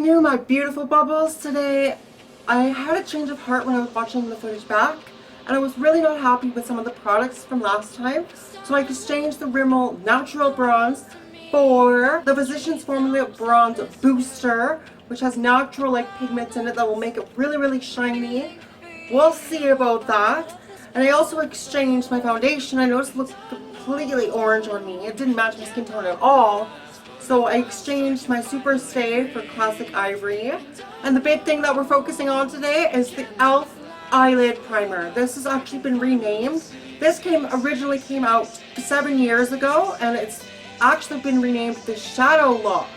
afternoon, my beautiful bubbles. Today I had a change of heart when I was watching the footage back, and I was really not happy with some of the products from last time. So I exchanged the Rimmel Natural Bronze for the Physicians Formula Bronze Booster, which has natural pigments in it that will make it really shiny. We'll see about that. And I also exchanged my foundation. I noticed it looked completely orange on me. It didn't match my skin tone at all. So I exchanged my Super Stay for Classic Ivory. And the big thing that we're focusing on today is the e.l.f. Eyelid Primer. This has actually been renamed. This originally came out 7 years ago, and it's actually been renamed the Shadow Lock.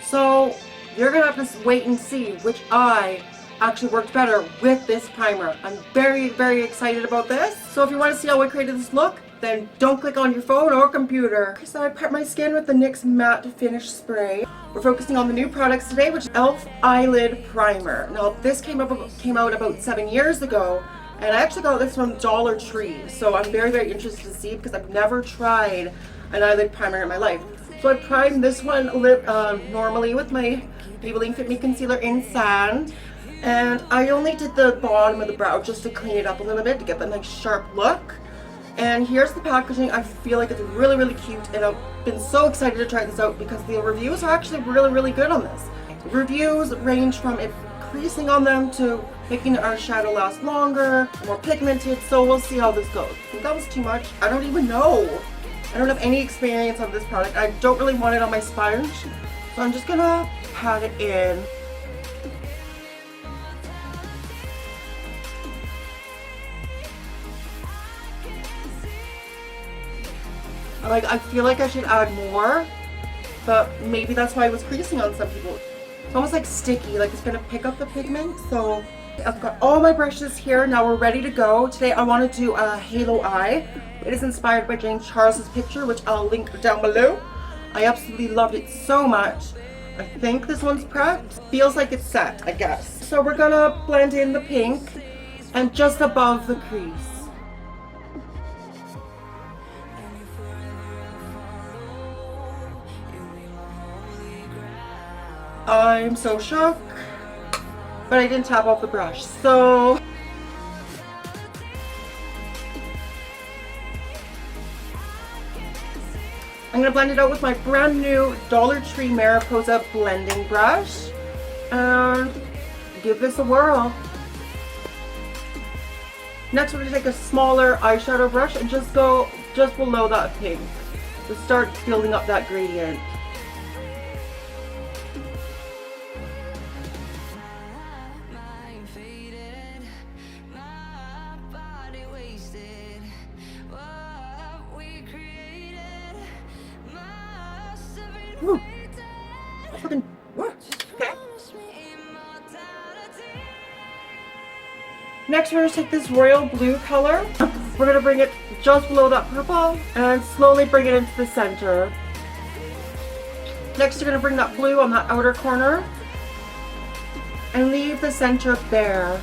So you're going to have to wait and see which eye actually worked better with this primer. I'm very excited about this. So if you want to see how I created this look, then don't click on your phone or computer. So I prep my skin with the NYX Matte Finish Spray. We're focusing on the new products today, which is e.l.f. Eyelid Primer. Now this came out about 7 years ago, and I actually got this from Dollar Tree. So I'm very interested to see, because I've never tried an eyelid primer in my life. So I primed this one normally with my Maybelline Fit Me Concealer in Sand. And I only did the bottom of the brow just to clean it up a little bit to get that nice sharp look. And here's the packaging. I feel like it's really cute, and I've been so excited to try this out because the reviews are actually really good on this. The reviews range from it creasing on them to making our shadow last longer, more pigmented, so we'll see how this goes. I think that was too much. I don't even know. I don't have any experience on this product. I don't really want it on my sponge, so I'm just gonna pat it in. I feel like I should add more, but maybe that's why it was creasing on some people. It's almost like sticky, like it's gonna pick up the pigment. So I've got all my brushes here. Now we're ready to go. Today I want to do a halo eye. It is inspired by James Charles's picture, which I'll link down below. I absolutely loved it so much. I think this one's prepped. Feels like it's set, I guess. So we're gonna blend in the pink and just above the crease. I'm so shook, but I didn't tap off the brush, so I'm gonna blend it out with my brand new Dollar Tree Mariposa blending brush and give this a whirl. Next, we're gonna take a smaller eyeshadow brush and just go just below that pink to start building up that gradient. Woo. Fucking okay. Next, we're going to take this royal blue color. We're going to bring it just below that purple and slowly bring it into the center. Next, you're going to bring that blue on that outer corner and leave the center bare.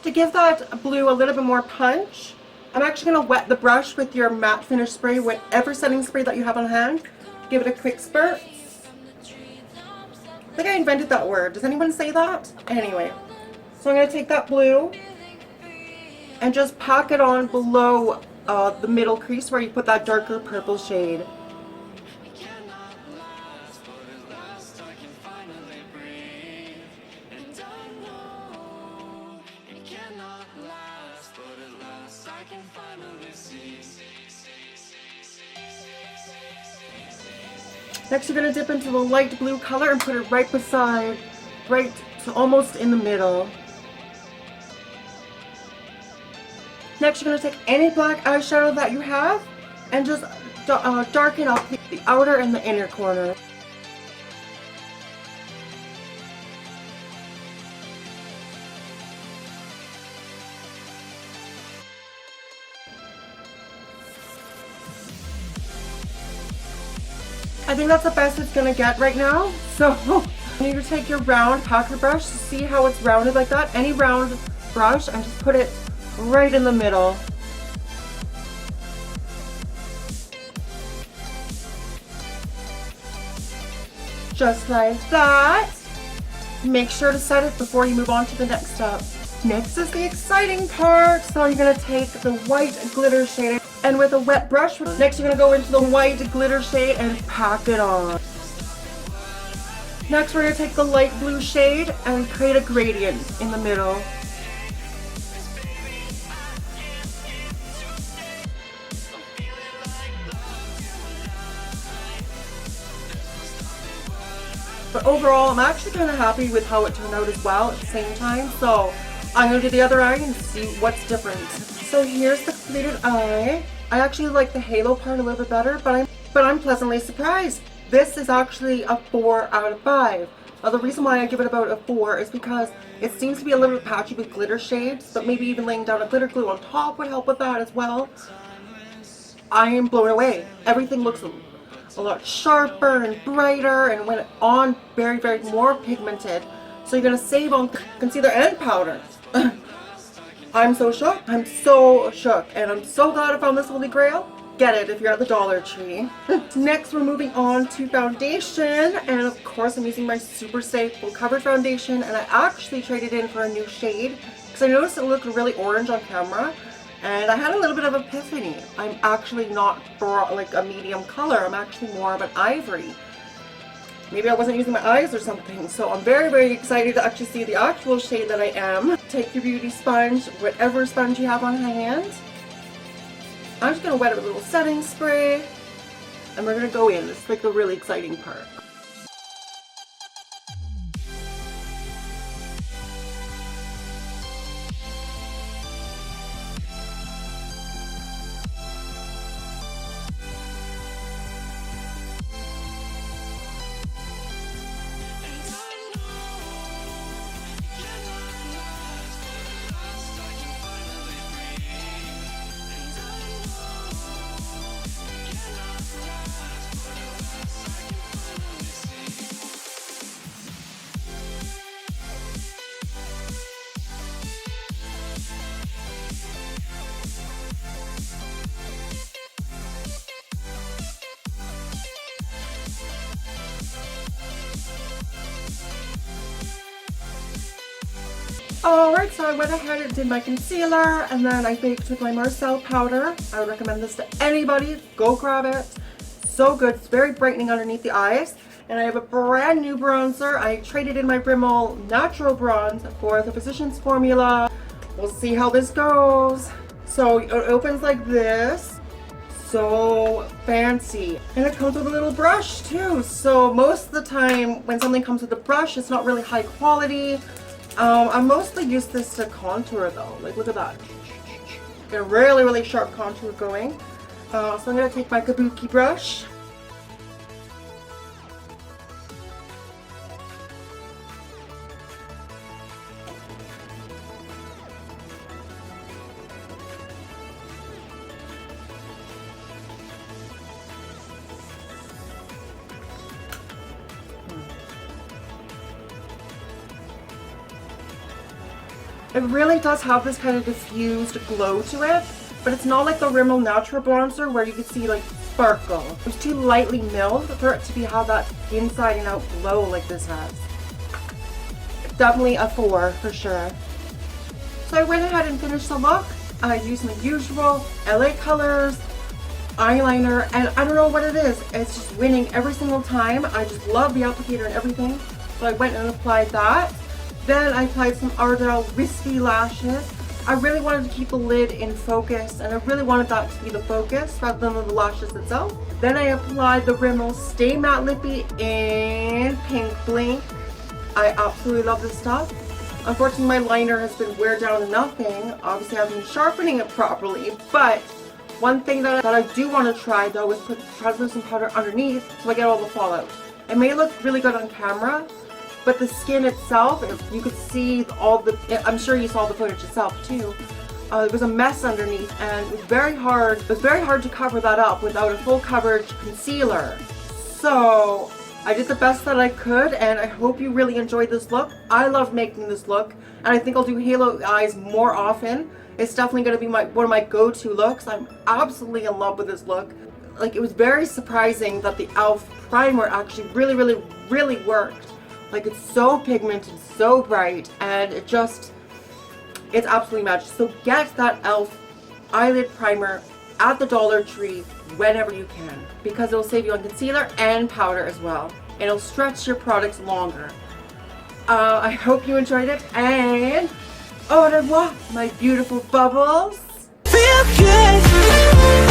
To give that blue a little bit more punch, I'm actually going to wet the brush with your matte finish spray, whatever setting spray that you have on hand. Give it a quick spurt. I think I invented that word. Does anyone say that? Anyway, so I'm going to take that blue and just pack it on below the middle crease where you put that darker purple shade. Next, you're going to dip into the light blue color and put it right beside, right to almost in the middle. Next, you're going to take any black eyeshadow that you have and just darken up the outer and the inner corner. I think that's the best it's gonna get right now. So you need to take your round packer brush to see how it's rounded like that. Any round brush and just put it right in the middle. Just like that. Make sure to set it before you move on to the next step. Next is the exciting part. So you're going to take the white glitter shade and with a wet brush, next you're going to go into the white glitter shade and pack it on. Next we're going to take the light blue shade and create a gradient in the middle. But overall, I'm actually kind of happy with how it turned out as well at the same time. So I'm going to do the other eye and see what's different. So here's the completed eye. I actually like the halo part a little bit better, but I'm pleasantly surprised. This is actually a 4 out of 5. Now the reason why I give it about a 4 is because it seems to be a little bit patchy with glitter shades, but maybe even laying down a glitter glue on top would help with that as well. I am blown away. Everything looks a lot sharper and brighter, and when on, very, very more pigmented. So you're going to save on concealer and powder. I'm so shook. I'm so shook, and I'm so glad I found this holy grail. Get it if you're at the Dollar Tree. Next we're moving on to foundation, and of course I'm using my Super Safe Full Coverage Foundation, and I actually traded in for a new shade because I noticed it looked really orange on camera. And I had a little bit of epiphany. I'm actually not like a medium color. I'm actually more of an ivory. Maybe I wasn't using my eyes or something. So I'm very, very excited to actually see the actual shade that I am. Take your beauty sponge, whatever sponge you have on hand. I'm just going to wet it with a little setting spray. And we're going to go in. This is like the really exciting part. Alright, so I went ahead and did my concealer, and then I baked with my Marcel powder. I would recommend this to anybody. Go grab it. So good. It's very brightening underneath the eyes. And I have a brand new bronzer. I traded in my Rimmel Natural Bronze for the Physicians Formula. We'll see how this goes. So it opens like this. So fancy. And it comes with a little brush too. So most of the time when something comes with a brush, it's not really high quality. I mostly use this to contour though. Like, look at that. Get a really, really sharp contour going. So I'm going to take my Kabuki brush. It really does have this kind of diffused glow to it, but it's not like the Rimmel Natural Bronzer where you can see like sparkle. It's too lightly milled for it to have that inside and out glow like this has. Definitely a 4 for sure. So I went ahead and finished the look. I used my usual LA colors, eyeliner, and I don't know what it is. It's just winning every single time. I just love the applicator and everything. So I went and applied that. Then I applied some Ardell Wispy lashes. I really wanted to keep the lid in focus, and I really wanted that to be the focus rather than the lashes itself. Then I applied the Rimmel Stay Matte Lippy in Pink Blink. I absolutely love this stuff. Unfortunately, my liner has been wear down to nothing. Obviously, I haven't been sharpening it properly, but one thing that I do want to try though is put translucent powder underneath so I get all the fallout. It may look really good on camera, but the skin itself, you could see all the, I'm sure you saw the footage itself too. It was a mess underneath, and it was very hard to cover that up without a full coverage concealer. So I did the best that I could, and I hope you really enjoyed this look. I love making this look, and I think I'll do halo eyes more often. It's definitely going to be one of my go-to looks. I'm absolutely in love with this look. Like, it was very surprising that the e.l.f. primer actually really worked. Like, it's so pigmented, so bright, and it's absolutely magic. So get that e.l.f. eyelid primer at the Dollar Tree whenever you can, because it'll save you on concealer and powder as well. It'll stretch your products longer. I hope you enjoyed it, and au revoir, my beautiful bubbles. Feel good.